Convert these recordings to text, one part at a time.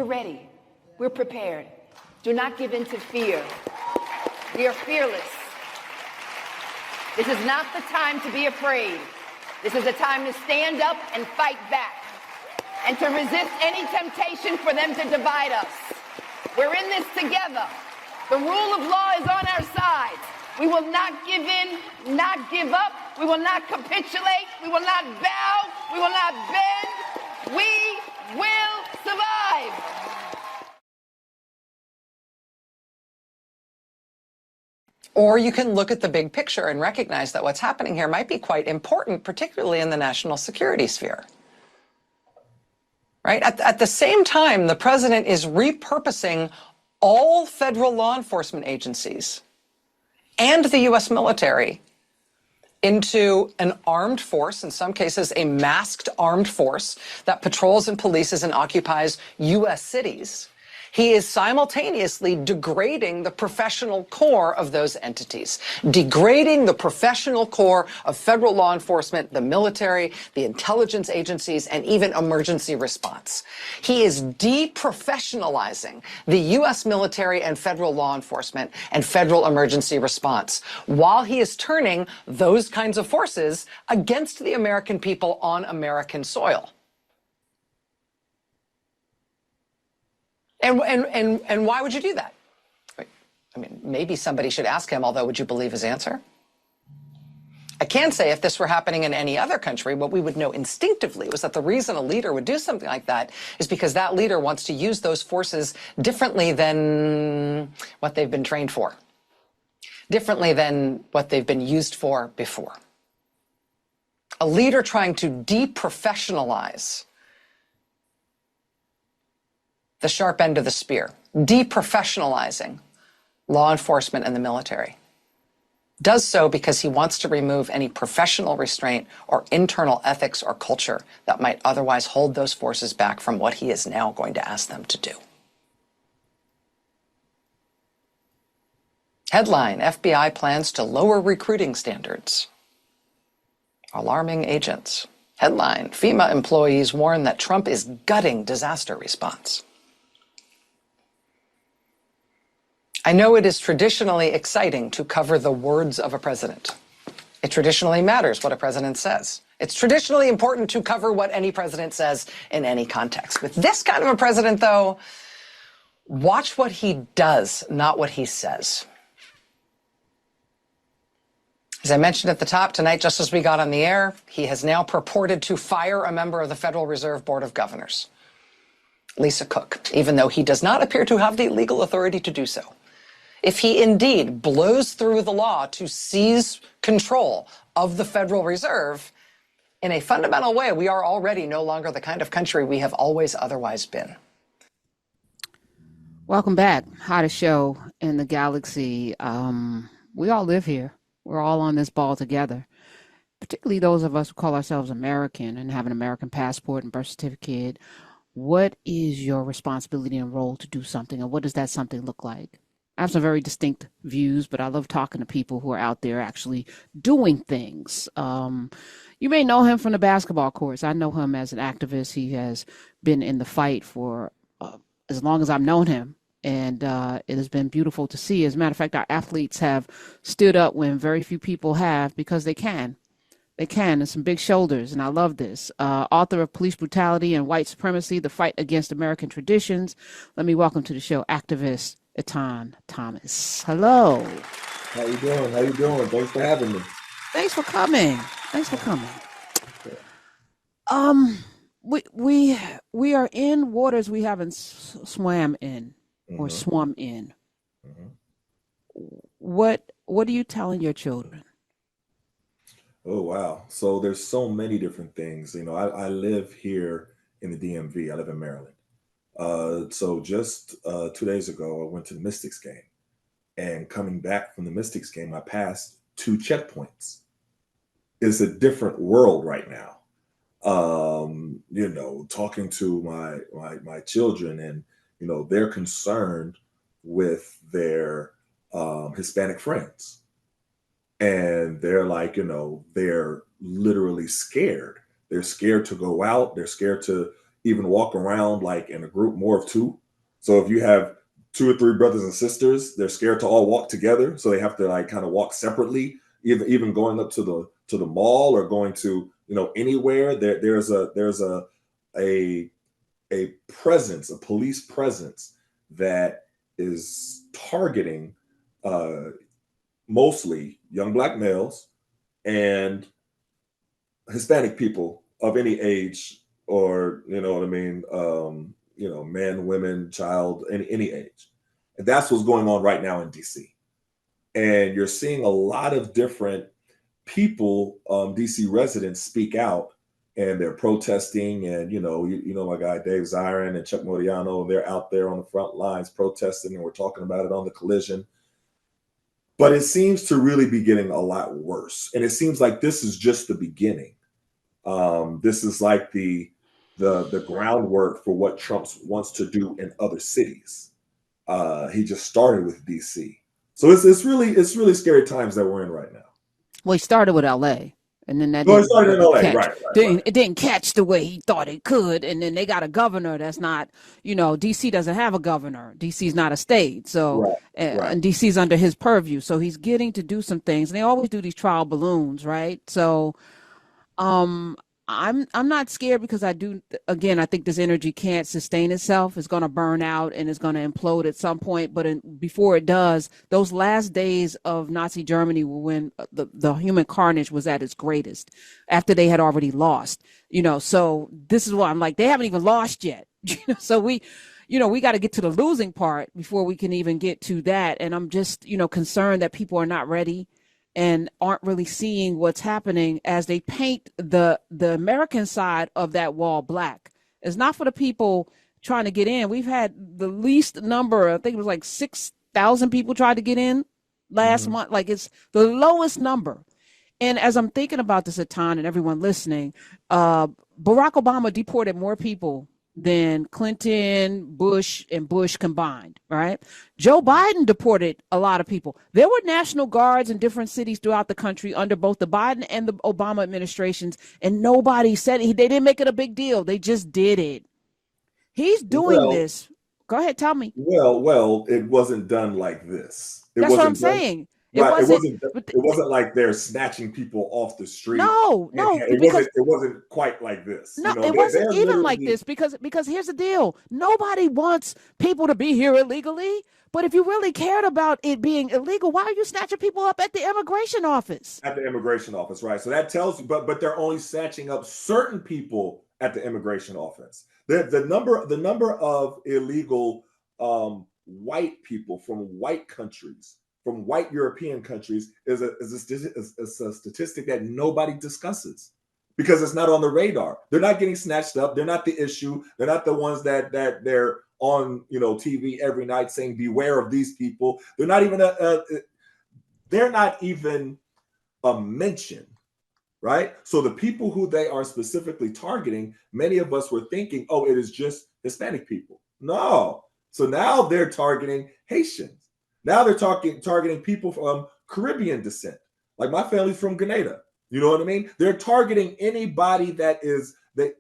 ready. We're prepared. Do not give in to fear. We are fearless. This is not the time to be afraid. This is a time to stand up and fight back and to resist any temptation for them to divide us. We're in this together. The rule of law is on our side. We will not give in, not give up. We will not capitulate. We will not bow. We will not bend. We will survive. Or you can look at the big picture and recognize that what's happening here might be quite important, particularly in the national security sphere. Right? At the same time, the president is repurposing all federal law enforcement agencies and the U.S. military into an armed force, in some cases a masked armed force that patrols and polices and occupies U.S. cities. He is simultaneously degrading the professional core of those entities, degrading the professional core of federal law enforcement, the military, the intelligence agencies, and even emergency response. He is deprofessionalizing the U.S. military and federal law enforcement and federal emergency response, while he is turning those kinds of forces against the American people on American soil. And why would you do that? I mean, maybe somebody should ask him, although would you believe his answer? I can say if this were happening in any other country, what we would know instinctively was that the reason a leader would do something like that is because that leader wants to use those forces differently than what they've been trained for, differently than what they've been used for before. A leader trying to deprofessionalize the sharp end of the spear, deprofessionalizing law enforcement and the military, does so because he wants to remove any professional restraint or internal ethics or culture that might otherwise hold those forces back from what he is now going to ask them to do. Headline: FBI plans to lower recruiting standards. Alarming agents. Headline: FEMA employees warn that Trump is gutting disaster response. I know it is traditionally exciting to cover the words of a president. It traditionally matters what a president says. It's traditionally important to cover what any president says in any context. With this kind of a president, though, watch what he does, not what he says. As I mentioned at the top, tonight, just as we got on the air, he has now purported to fire a member of the Federal Reserve Board of Governors, Lisa Cook, even though he does not appear to have the legal authority to do so. If he indeed blows through the law to seize control of the Federal Reserve, in a fundamental way, we are already no longer the kind of country we have always otherwise been. Welcome back. Hottest show in the galaxy. We all live here. We're all on this ball together, particularly those of us who call ourselves American and have an American passport and birth certificate. What is your responsibility and role to do something, and what does that something look like? I have some very distinct views, but I love talking to people who are out there actually doing things. You may know him from the basketball courts. I know him as an activist. He has been in the fight for as long as I've known him, and it has been beautiful to see. As a matter of fact, our athletes have stood up when very few people have, because they can. They can, and some big shoulders, and I love this. Author of Police Brutality and White Supremacy, The Fight Against American Traditions. Let me welcome to the show activist Etan Thomas. Hello. How you doing? How you doing? Thanks for having me. Thanks for coming. Thanks for coming. We are in waters we haven't swam in or swum in. What are you telling your children? Oh, wow. So there's so many different things. You know, I live here in the DMV. I live in Maryland. So just 2 days ago, I went to the Mystics game. And coming back from the Mystics game, I passed 2 checkpoints. It's a different world right now. You know, talking to my children, and, you know, they're concerned with their Hispanic friends. And they're like, you know, they're literally scared. They're scared to go out. They're scared to even walk around like in a group more of two. So if you have 2 or 3 brothers and sisters, they're scared to all walk together, so they have to like kind of walk separately. Even going up to the mall or going to anywhere, there's a presence, a police presence that is targeting mostly young Black males and Hispanic people of any age, or what I mean, man, women, child, any age. And that's what's going on right now in DC. And you're seeing a lot of different people, DC residents, speak out, and they're protesting. And my guy Dave Zirin and Chuck Modiano, and they're out there on the front lines protesting, and we're talking about it on The Collision. But it seems to really be getting a lot worse, and it seems like this is just the beginning. This is like the groundwork for what Trump wants to do in other cities. He just started with DC, so it's really scary times that we're in right now. Well, he started with LA, and then that it started in LA, right. It didn't catch the way he thought it could, and then they got a governor that's not, DC doesn't have a governor. DC's not a state, so and DC's under his purview, so he's getting to do some things. And they always do these trial balloons, right? So, I'm not scared, because I think this energy can't sustain itself. It's going to burn out and it's going to implode at some point. But before it does, those last days of Nazi Germany were when the human carnage was at its greatest, after they had already lost. So this is why I'm like, they haven't even lost yet. So we got to get to the losing part before we can even get to that. And I'm just concerned that people are not ready and aren't really seeing what's happening as they paint the American side of that wall black. It's not for the people trying to get in. We've had the least number, I think it was like 6,000 people tried to get in last month. Like, it's the lowest number. And as I'm thinking about this, Atan, and everyone listening, Barack Obama deported more people than Clinton, Bush, and Bush combined, right? Joe Biden deported a lot of people. There were National Guards in different cities throughout the country under both the Biden and the Obama administrations, and nobody said it. They didn't make it a big deal. They just did it. He's doing this. Go ahead, tell me. Well, it wasn't done like this. That's what I'm saying. It wasn't like they're snatching people off the street. No, it wasn't quite like this. No, it wasn't even like this, because here's the deal. Nobody wants people to be here illegally. But if you really cared about it being illegal, why are you snatching people up at the immigration office? At the immigration office, right? So that tells you, but they're only snatching up certain people at the immigration office. The number of illegal white people from white countries, from white European countries, is a statistic that nobody discusses, because it's not on the radar. They're not getting snatched up. They're not the issue. They're not the ones that they're on TV every night saying beware of these people. They're not even a mention, right? So the people who they are specifically targeting, many of us were thinking, oh, it is just Hispanic people. No. So now they're targeting Haitians. Now they're targeting people from Caribbean descent. Like, my family's from Grenada. You know what I mean? They're targeting anybody that is that.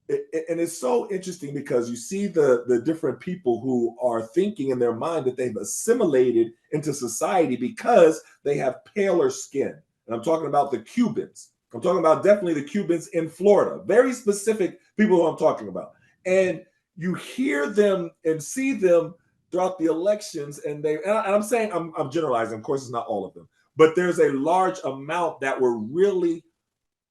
And it's so interesting, because you see the different people who are thinking in their mind that they've assimilated into society because they have paler skin. And I'm talking about the Cubans. I'm talking about definitely the Cubans in Florida. Very specific people who I'm talking about. And you hear them and see them throughout the elections, and I'm saying, I'm generalizing, of course it's not all of them, but there's a large amount that were really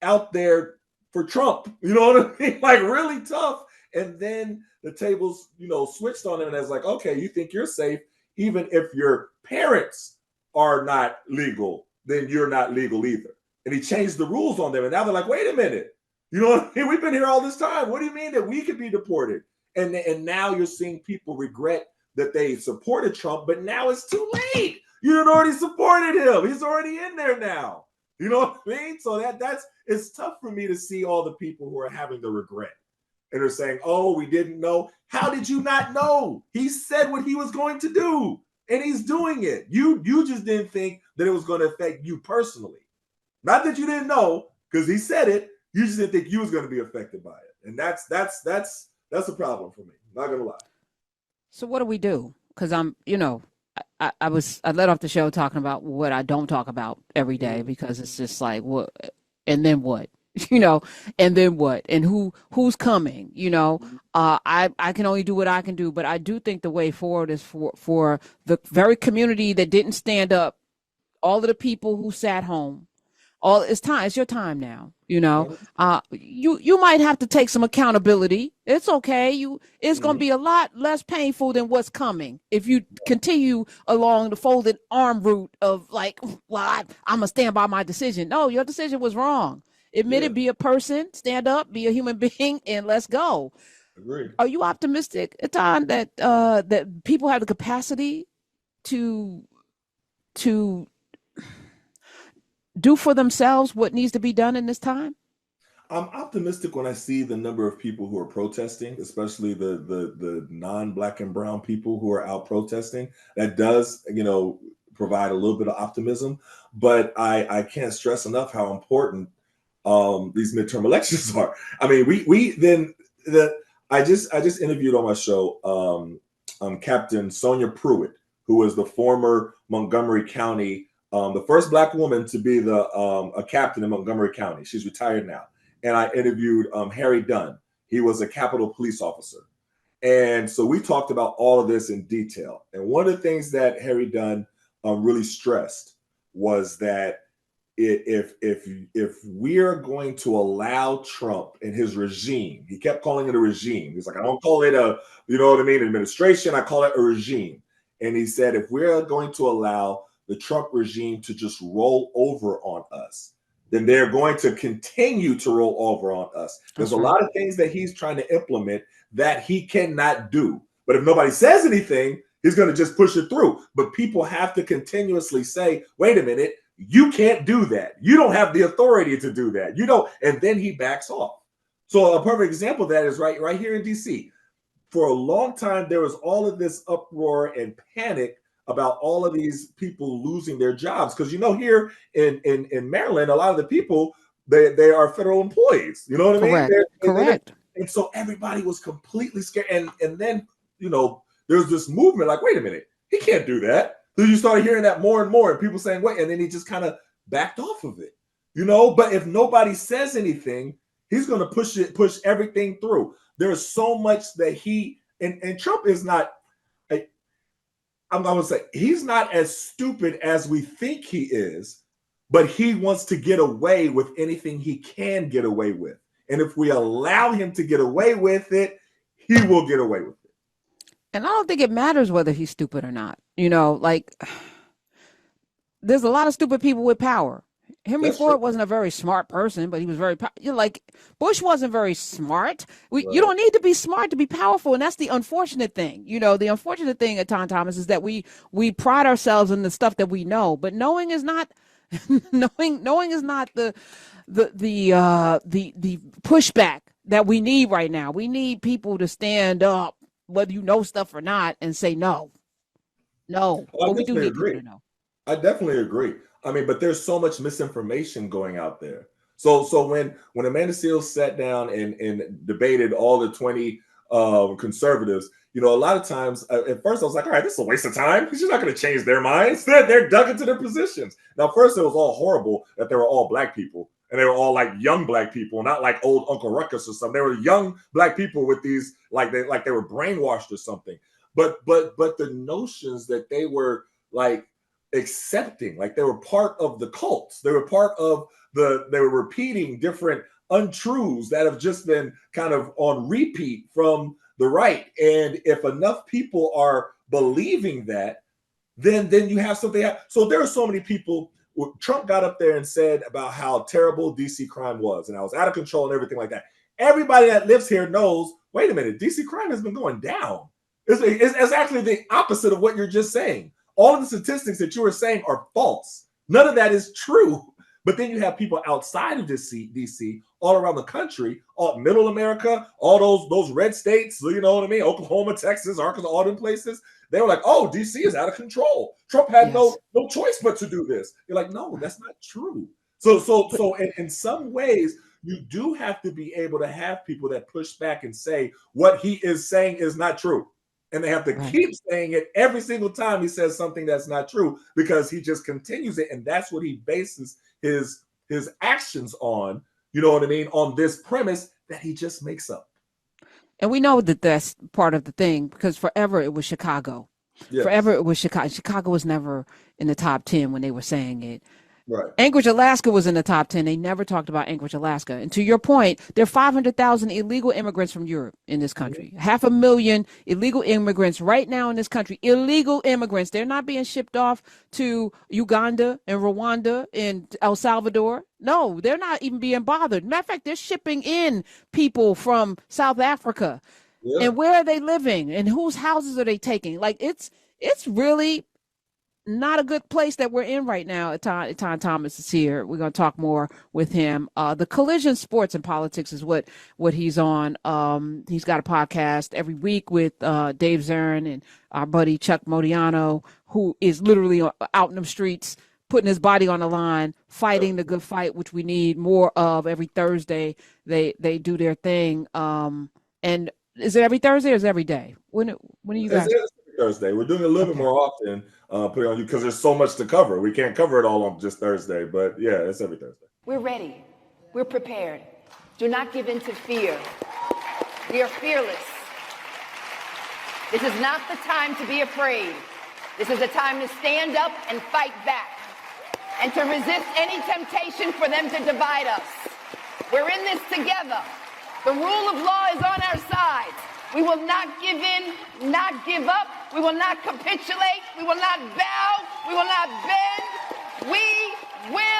out there for Trump, you know what I mean? Like, really tough. And then the tables, switched on them, and it's like, okay, you think you're safe, even if your parents are not legal, then you're not legal either. And he changed the rules on them, and now they're like, wait a minute, you know what I mean? We've been here all this time. What do you mean that we could be deported? And now you're seeing people regret that they supported Trump, but now it's too late. You had already supported him. He's already in there now. You know what I mean? So it's tough for me to see all the people who are having the regret and are saying, oh, we didn't know. How did you not know? He said what he was going to do, and he's doing it. You just didn't think that it was going to affect you personally. Not that you didn't know, because he said it. You just didn't think you was going to be affected by it. And that's the problem for me. Not gonna lie. So what do we do? Because I let off the show talking about what I don't talk about every day, because it's just like, what, and then what, and then what, and who's coming, I can only do what I can do, but I do think the way forward is for the very community that didn't stand up, all of the people who sat home. It's your time now. You might have to take some accountability. It's okay. It's going to be a lot less painful than what's coming if you continue along the folded arm route of like, well, I'm gonna stand by my decision. No, your decision was wrong. Admit it. Be a person. Stand up. Be a human being, and let's go. Agreed. Are you optimistic, Etan, that people have the capacity to do for themselves what needs to be done in this time? I'm optimistic when I see the number of people who are protesting, especially the non-black and brown people who are out protesting. That does, provide a little bit of optimism. But I can't stress enough how important these midterm elections are. I mean, I just interviewed on my show Captain Sonia Pruitt, who was the former Montgomery County, the first black woman to be a captain in Montgomery County. She's retired now. And I interviewed Harry Dunn. He was a Capitol police officer. And so we talked about all of this in detail. And one of the things that Harry Dunn really stressed was that if we are going to allow Trump and his regime, he kept calling it a regime. He's like, I don't call it administration. I call it a regime. And he said, if we're going to allow the Trump regime to just roll over on us, then they're going to continue to roll over on us. There's a lot of things that he's trying to implement that he cannot do. But if nobody says anything, he's going to just push it through. But people have to continuously say, wait a minute, you can't do that. You don't have the authority to do that. And then he backs off. So a perfect example of that is right here in DC. For a long time, there was all of this uproar and panic about all of these people losing their jobs. Because, here in Maryland, a lot of the people, they are federal employees. You know what I mean? Correct. And so everybody was completely scared. And then, there's this movement like, wait a minute, he can't do that. So you started hearing that more and more, and people saying, wait, and then he just kind of backed off of it. But if nobody says anything, he's going to push everything through. There's so much that and Trump is not, I'm going to say, he's not as stupid as we think he is, but he wants to get away with anything he can get away with. And if we allow him to get away with it, he will get away with it. And I don't think it matters whether he's stupid or not. There's a lot of stupid people with power. Henry Ford wasn't a very smart person, but he was very Bush wasn't very smart. You don't need to be smart to be powerful, and that's the unfortunate thing. The unfortunate thing at Thomas is that we pride ourselves in the stuff that we know, but knowing is not knowing is not the pushback that we need right now. We need people to stand up, whether you know stuff or not, and say no. But we do need people to know. I definitely agree. I mean, but there's so much misinformation going out there. So when Amanda Seales sat down and debated all the 20 conservatives, a lot of times at first I was like, all right, this is a waste of time. She's not going to change their minds. They're dug into their positions. Now, first it was all horrible that they were all black people, and they were all like young black people, not like old Uncle Ruckus or something. They were young black people with these like they were brainwashed or something. But the notions that they were like accepting, like they were part of the cults, they were part of they were repeating different untruths that have just been kind of on repeat from the right. And if enough people are believing that, then you have something. So there are so many people. Trump got up there and said about how terrible DC crime was, and I was out of control and everything like that. Everybody that lives here knows, wait a minute, DC crime has been going down. It's actually the opposite of what you're just saying. All of the statistics that you were saying are false. None of that is true. But then you have people outside of DC, all around the country, all middle America, all those red states, you know what I mean? Oklahoma, Texas, Arkansas, all them places. They were like, oh, DC is out of control. Trump had no choice but to do this. You're like, no, that's not true. So in some ways, you do have to be able to have people that push back and say what he is saying is not true. And they have to keep saying it every single time he says something that's not true, because he just continues it. And that's what he bases his actions on, you know what I mean, on this premise that he just makes up. And we know that that's part of the thing, because forever it was Chicago. Yes. Forever it was Chicago. Chicago was never in the top 10 when they were saying it. Right. Anchorage, Alaska was in the top 10. They never talked about Anchorage, Alaska. And to your point, there are 500,000 illegal immigrants from Europe in this country. 500,000 illegal immigrants right now in this country. Illegal immigrants. They're not being shipped off to Uganda and Rwanda and El Salvador. No, they're not even being bothered. Matter of fact, they're shipping in people from South Africa. Yeah. And where are they living? And whose houses are they taking? Like, it's really not a good place that we're in right now. Etan Thomas is here. We're going to talk more with him. The Collision Sports and Politics is what he's on. He's got a podcast every week with Dave Zern and our buddy Chuck Modiano, who is literally out in the streets, putting his body on the line, fighting the good fight, which we need more of every Thursday. They do their thing. And is it every Thursday or is it every day? When are you guys? It's Thursday. We're doing it a little bit more often. Put it on you because there's so much to cover. We can't cover it all on just Thursday, but yeah, it's every Thursday. We're ready. We're prepared. Do not give in to fear. We are fearless. This is not the time to be afraid. This is a time to stand up and fight back and to resist any temptation for them to divide us. We're in this together. The rule of law is on our side. We will not give in, not give up. We will not capitulate. We will not bow. We will not bend. We will